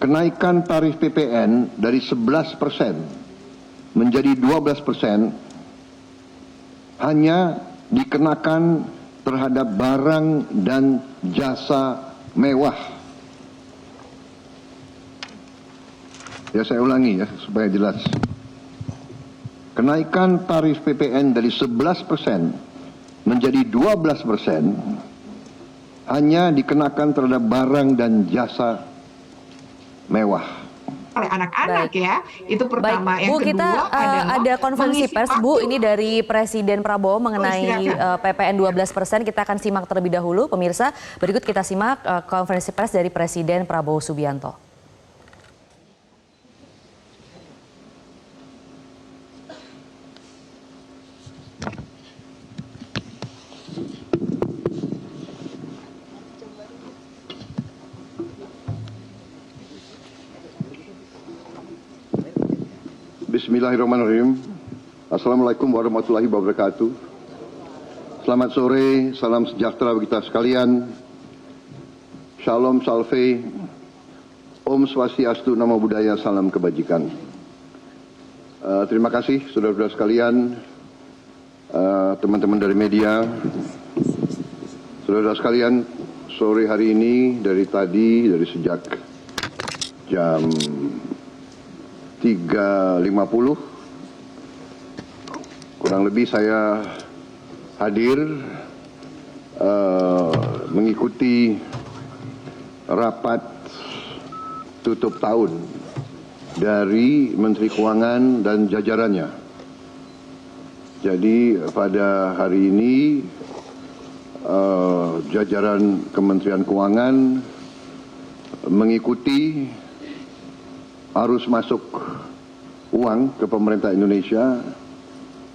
kenaikan tarif PPN dari 11% menjadi 12% hanya dikenakan terhadap barang dan jasa mewah. Ya, saya ulangi ya supaya jelas. Kenaikan tarif PPN dari 11% menjadi 12% hanya dikenakan terhadap barang dan jasa mewah. Oleh anak-anak ya, itu pertama. Baik, yang Bu, kedua kita ada konferensi pers, Bu, ini dari Presiden Prabowo mengenai PPN 12%. Kita akan simak terlebih dahulu, pemirsa. Berikut kita simak konferensi pers dari Presiden Prabowo Subianto. Bismillahirrahmanirrahim. Assalamualaikum warahmatullahi wabarakatuh. Selamat sore, salam sejahtera bagi kita sekalian. Shalom Salve, Om Swastiastu, Namo Buddhaya, salam kebajikan. Terima kasih saudara-saudara sekalian, teman-teman dari media. Saudara-saudara sekalian, sore hari ini dari sejak jam 3.50 kurang lebih saya hadir mengikuti rapat tutup tahun dari Menteri Keuangan dan jajarannya. Jadi pada hari ini jajaran Kementerian Keuangan mengikuti arus masuk uang ke pemerintah Indonesia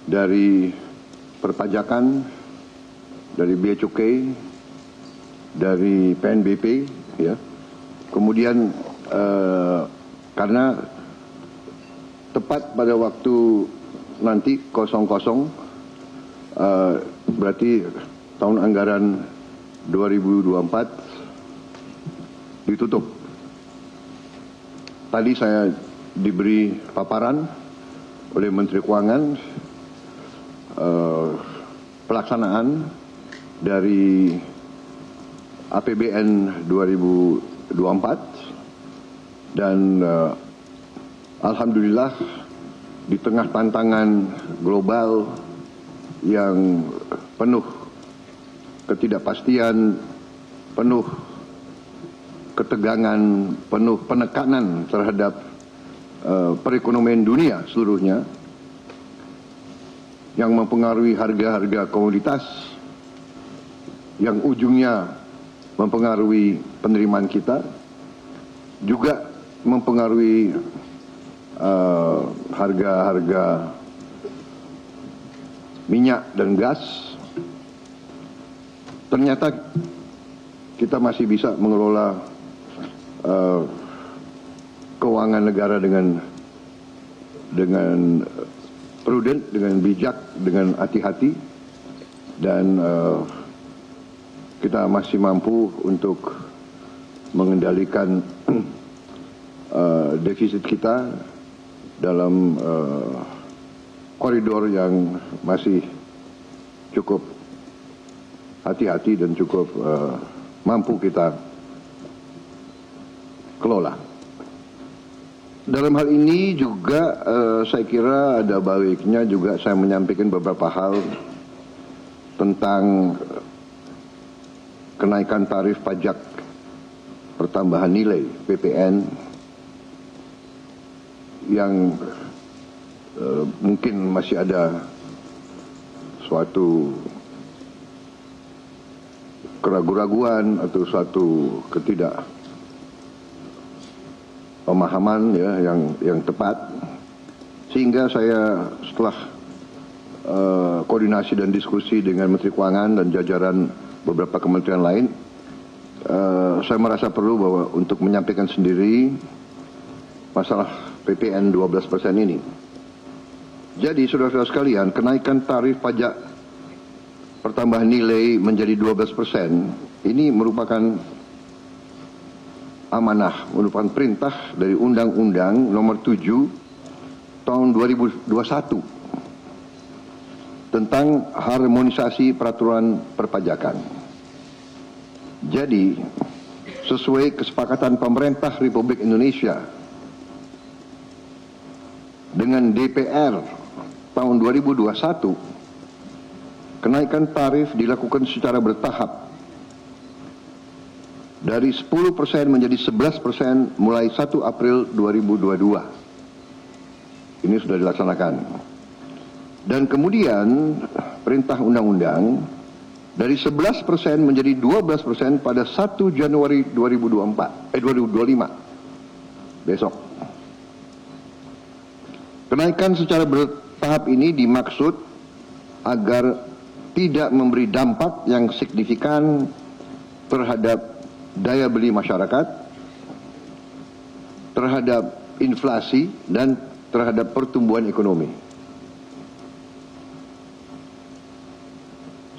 dari perpajakan, dari bea cukai, dari PNBP, ya. Kemudian karena tepat pada waktu nanti 00 berarti tahun anggaran 2024 ditutup. Tadi saya diberi paparan oleh Menteri Keuangan pelaksanaan dari APBN 2024 dan alhamdulillah di tengah tantangan global yang penuh ketidakpastian, penuh ketegangan, penuh penekanan terhadap perekonomian dunia seluruhnya yang mempengaruhi harga-harga komoditas, yang ujungnya mempengaruhi penerimaan kita, juga mempengaruhi harga-harga minyak dan gas. Ternyata kita masih bisa mengelola keuangan negara dengan prudent, dengan bijak, dengan hati-hati, dan kita masih mampu untuk mengendalikan defisit kita dalam koridor yang masih cukup hati-hati dan cukup mampu kita kelola. Dalam hal ini juga saya kira ada baiknya juga saya menyampaikan beberapa hal tentang kenaikan tarif pajak pertambahan nilai PPN yang mungkin masih ada suatu keraguan-raguan atau suatu pemahaman ya yang tepat, sehingga saya setelah koordinasi dan diskusi dengan Menteri Keuangan dan jajaran beberapa kementerian lain, saya merasa perlu bahwa untuk menyampaikan sendiri masalah PPN 12% ini. Jadi saudara-saudara sekalian, kenaikan tarif pajak pertambahan nilai menjadi 12% ini merupakan amanah, merupakan perintah dari Undang-Undang Nomor 7 Tahun 2021 tentang harmonisasi peraturan perpajakan. Jadi, sesuai kesepakatan pemerintah Republik Indonesia dengan DPR tahun 2021, kenaikan tarif dilakukan secara bertahap dari 10% menjadi 11% mulai 1 April 2022. Ini sudah dilaksanakan. Dan kemudian perintah undang-undang dari 11% menjadi 12% pada 1 Januari 2025. Besok. Kenaikan secara bertahap ini dimaksud agar tidak memberi dampak yang signifikan terhadap daya beli masyarakat, terhadap inflasi, dan terhadap pertumbuhan ekonomi.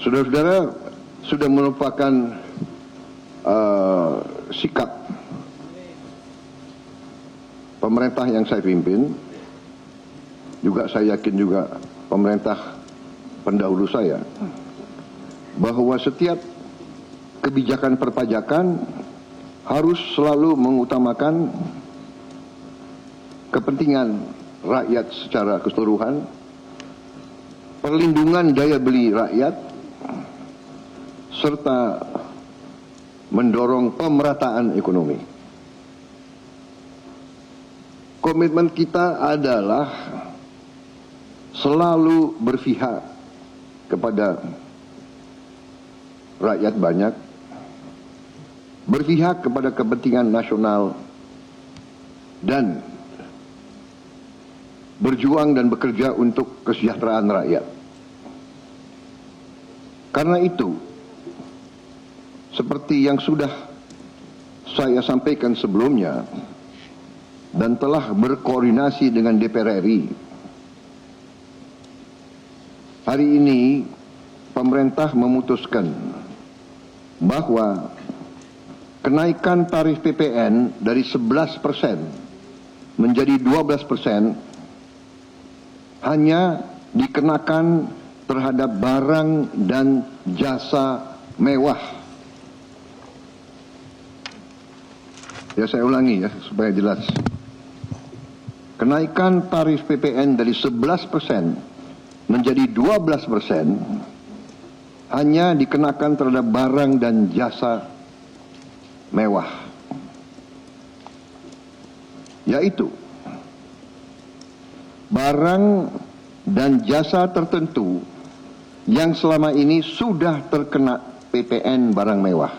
Saudara-saudara, sudah merupakan sikap pemerintah yang saya pimpin, juga saya yakin juga pemerintah pendahulu saya, bahwa setiap kebijakan perpajakan harus selalu mengutamakan kepentingan rakyat secara keseluruhan, perlindungan daya beli rakyat, serta mendorong pemerataan ekonomi. Komitmen kita adalah selalu berpihak kepada rakyat banyak, berpihak kepada kepentingan nasional, dan berjuang dan bekerja untuk kesejahteraan rakyat. Karena itu, seperti yang sudah saya sampaikan sebelumnya dan telah berkoordinasi dengan DPR RI, hari ini pemerintah memutuskan bahwa kenaikan tarif PPN dari 11% menjadi 12% hanya dikenakan terhadap barang dan jasa mewah. Ya, saya ulangi ya supaya jelas. Kenaikan tarif PPN dari 11% menjadi 12% hanya dikenakan terhadap barang dan jasa mewah, yaitu barang dan jasa tertentu yang selama ini sudah terkena PPN barang mewah,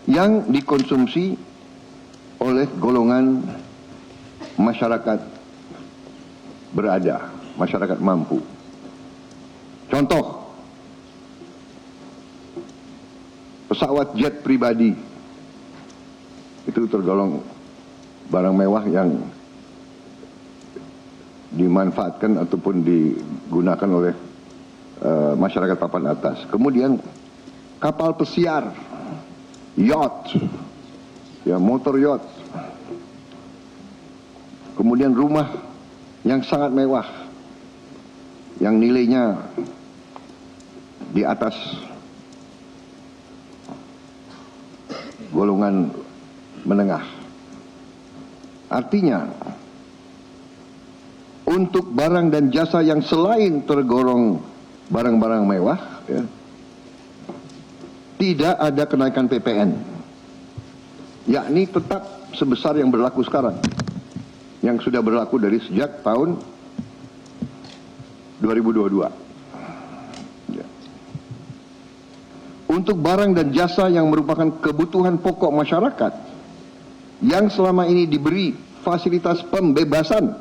yang dikonsumsi oleh golongan masyarakat berada, masyarakat mampu. Contoh, pesawat jet pribadi itu tergolong barang mewah yang dimanfaatkan ataupun digunakan oleh masyarakat papan atas. Kemudian kapal pesiar, yacht, ya, motor yacht. Kemudian rumah yang sangat mewah, yang nilainya di atas golongan menengah. Artinya, untuk barang dan jasa yang selain tergolong barang-barang mewah, ya, tidak ada kenaikan PPN, yakni tetap sebesar yang berlaku sekarang, yang sudah berlaku dari sejak tahun 2022. Ya. Untuk barang dan jasa yang merupakan kebutuhan pokok masyarakat, yang selama ini diberi fasilitas pembebasan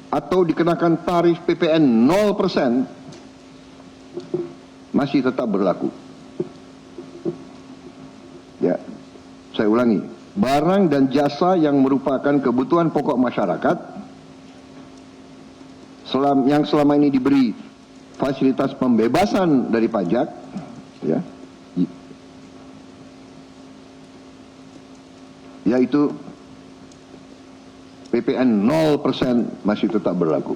atau dikenakan tarif PPN 0%, masih tetap berlaku. Ya, saya ulangi, barang dan jasa yang merupakan kebutuhan pokok masyarakat yang selama ini diberi fasilitas pembebasan dari pajak, ya, yaitu PPN 0% masih tetap berlaku.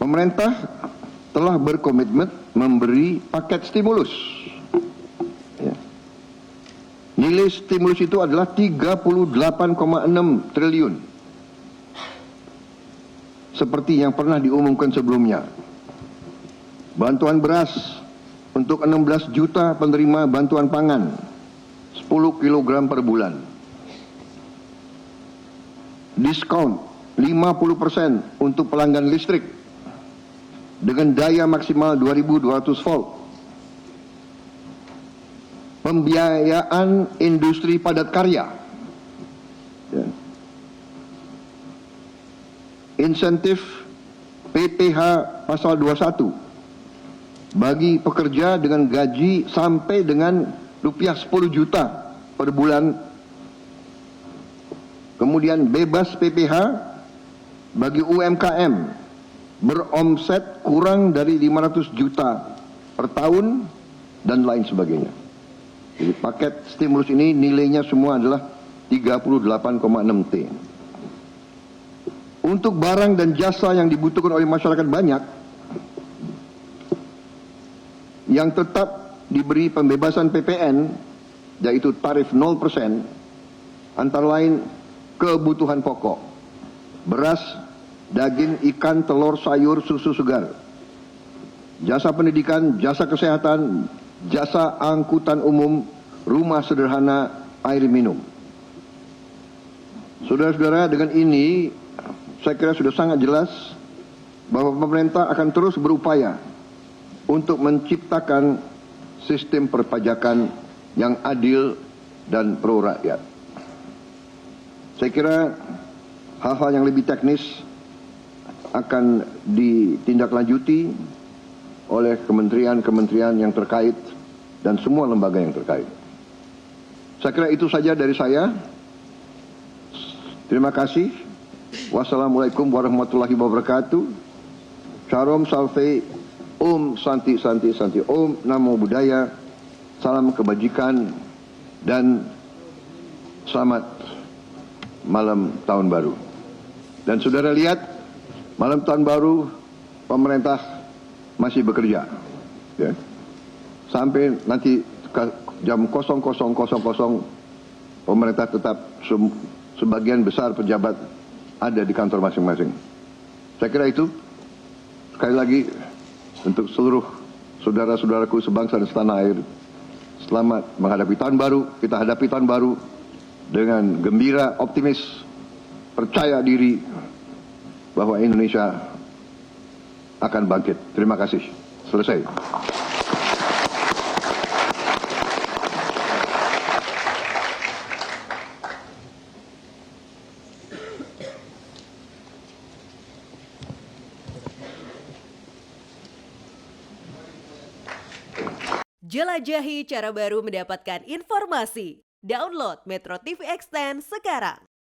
Pemerintah telah berkomitmen memberi paket stimulus. Ya. Nilai stimulus itu adalah 38,6 triliun. Seperti yang pernah diumumkan sebelumnya. Bantuan beras untuk 16 juta penerima bantuan pangan, 10 kg per bulan. Diskon 50% untuk pelanggan listrik dengan daya maksimal 2200 volt. Pembiayaan industri padat karya. Ya. Insentif PPh pasal 21 bagi pekerja dengan gaji sampai dengan rupiah 10 juta per bulan. Kemudian bebas PPh bagi UMKM beromset kurang dari 500 juta per tahun dan lain sebagainya. Jadi paket stimulus ini nilainya semua adalah 38,6 T. Untuk barang dan jasa yang dibutuhkan oleh masyarakat banyak, yang tetap diberi pembebasan PPN, yaitu tarif 0%, antara lain kebutuhan pokok, beras, daging, ikan, telur, sayur, susu segar, jasa pendidikan, jasa kesehatan, jasa angkutan umum, rumah sederhana, air minum. Saudara-saudara, dengan ini saya kira sudah sangat jelas bahwa pemerintah akan terus berupaya untuk menciptakan sistem perpajakan yang adil dan pro rakyat. Saya kira hal-hal yang lebih teknis akan ditindaklanjuti oleh kementerian-kementerian yang terkait dan semua lembaga yang terkait. Saya kira itu saja dari saya. Terima kasih. Wassalamualaikum warahmatullahi wabarakatuh. Salam salve, Om Santi Santi Santi, Om Namo Buddhaya, salam kebajikan dan selamat malam tahun baru. Dan saudara lihat, malam tahun baru pemerintah masih bekerja, ya. Sampai nanti jam 00.00 pemerintah tetap sebagian besar pejabat ada di kantor masing-masing. Saya kira itu, sekali lagi untuk seluruh saudara-saudaraku sebangsa dan setanah air, selamat menghadapi tahun baru. Kita hadapi tahun baru dengan gembira, optimis, percaya diri bahwa Indonesia akan bangkit. Terima kasih. Selesai. Jelajahi cara baru mendapatkan informasi. Download Metro TV Extend sekarang.